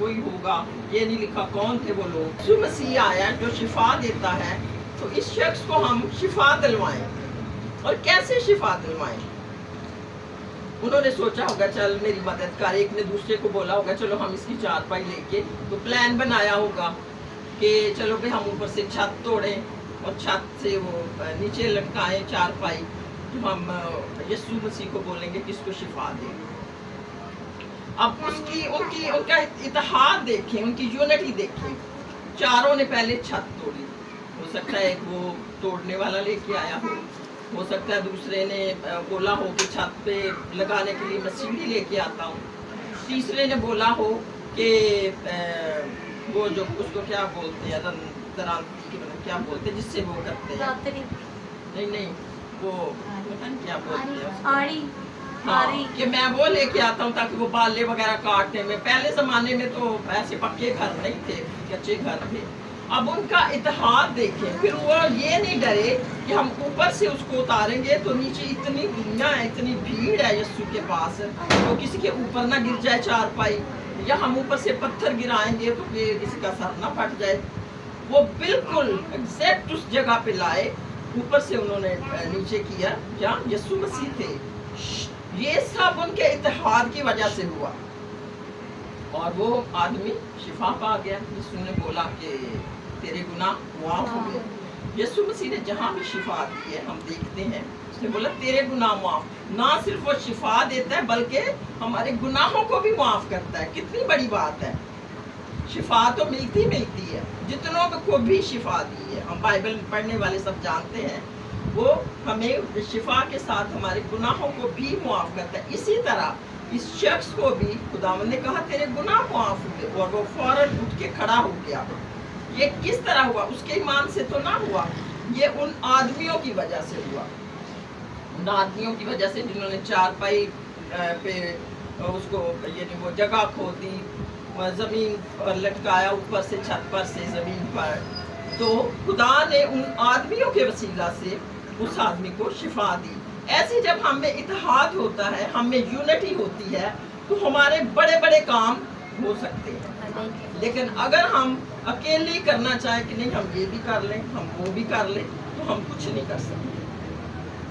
کوئی ہوگا، یہ نہیں لکھا کون تھے وہ لوگ. یسوع مسیح آیا جو شفا دیتا ہے، تو اس شخص کو ہم شفا دلوائیں. اور کیسے شفا دلوائیں؟ انہوں نے سوچا ہوگا چل میری مدد کر، ایک نے دوسرے کو بولا ہوگا چلو ہم اس کی چارپائی لے کے، تو پلان بنایا ہوگا کہ چلو بھائی ہم اوپر سے چھت توڑیں اور چھت سے وہ نیچے لٹکائیں چارپائی، تو ہم یسوع مسیح کو بولیں گے کہ اس کو شفا دے. اب ان کا اتحاد دیکھیں، ان کی یونٹی دیکھیں. چاروں نے پہلے چھت توڑی. ہو سکتا ہے ایک وہ توڑنے والا لے کے آیا ہو سکتا ہے دوسرے نے بولا ہو کہ چھت پہ لگانے کے لیے میں سیڑھی لے کے آتا ہوں، تیسرے نے بولا ہو کہ وہ جو اس کو کیا بولتے ہیں کیا بولتے ہیں جس سے وہ کرتے ہیں، نہیں وہ کیا بولتے ہیں، ہاں کہ میں وہ لے کے آتا ہوں تاکہ وہ بالے وغیرہ کاٹنے میں. پہلے زمانے میں تو ایسے پکے گھر نہیں تھے، کچے گھر تھے. اب ان کا اتحاد دیکھیں، پھر وہ یہ نہیں ڈرے کہ ہم اوپر سے اس کو اتاریں گے تو نیچے اتنی دنیا ہے، اتنی بھیڑ ہے یسوع کے پاس، تو کسی کے اوپر نہ گر جائے چارپائی، یا ہم اوپر سے پتھر گرائیں گے تو کہ کسی کا سر نہ پھٹ جائے. وہ بالکل ایگزیکٹ اس جگہ پہ لائے، اوپر سے انہوں نے نیچے کیا جہاں یسوع مسیح تھے. یہ سب ان کے اتحاد کی وجہ سے ہوا، اور وہ آدمی شفا پا گیا. یسوع نے بولا کہ تیرے گناہ معاف ہو گئے. یسوع مسیح نے جہاں بھی شفا دی ہے ہم دیکھتے ہیں اس نے بولا تیرے گناہ معاف. نہ صرف وہ شفا دیتا ہے بلکہ ہمارے گناہوں کو بھی معاف کرتا ہے. کتنی بڑی بات ہے. شفا تو ملتی ہے، جتنوں کو بھی شفا دی ہے. ہم بائبل پڑھنے والے سب جانتے ہیں وہ ہمیں شفا کے ساتھ ہمارے گناہوں کو بھی معاف کرتا ہے. اسی طرح اس شخص کو بھی خداوند نے کہا تیرے گناہ معاف ہوئے، اور وہ فوراً اٹھ کے کھڑا ہو گیا. یہ کس طرح ہوا؟ اس کے ایمان سے تو نہ ہوا، یہ ان آدمیوں کی وجہ سے ہوا. ان آدمیوں کی وجہ سے جنہوں نے چارپائی پہ اس کو یعنی وہ جگہ کھودی، زمین پر لٹکایا، اوپر سے چھت پر سے زمین پر. تو خدا نے ان آدمیوں کے وسیلہ سے اس آدمی کو شفا دی. ایسے جب ہم میں اتحاد ہوتا ہے، ہم میں یونٹی ہوتی ہے، تو ہمارے بڑے بڑے کام ہو سکتے ہیں. لیکن اگر ہم اکیلے کرنا چاہیں کہ نہیں ہم یہ بھی کر لیں ہم وہ بھی کر لیں، تو ہم کچھ نہیں کر سکتے.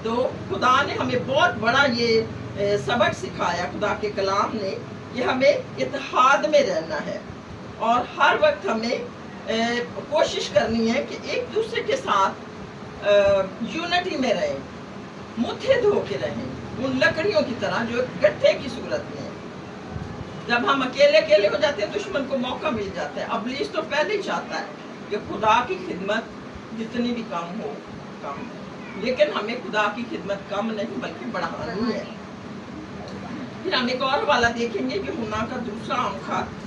تو خدا نے ہمیں بہت بڑا یہ سبق سکھایا، خدا کے کلام نے، کہ ہمیں اتحاد میں رہنا ہے، اور ہر وقت ہمیں کوشش کرنی ہے کہ ایک دوسرے کے ساتھ یونٹی میں رہیں، متحد ہو کے رہیں، ان لکڑیوں کی طرح جو گٹھے کی صورت میں. جب ہم اکیلے ہو جاتے ہیں دشمن کو موقع مل جاتا ہے. ابلیس تو پہلے ہی چاہتا ہے کہ خدا کی خدمت جتنی بھی کم ہو کم، لیکن ہمیں خدا کی خدمت کم نہیں بلکہ بڑھانی ہے. پھر ہم ایک اور والا دیکھیں گے کہ یوحنا کا دوسرا عام خط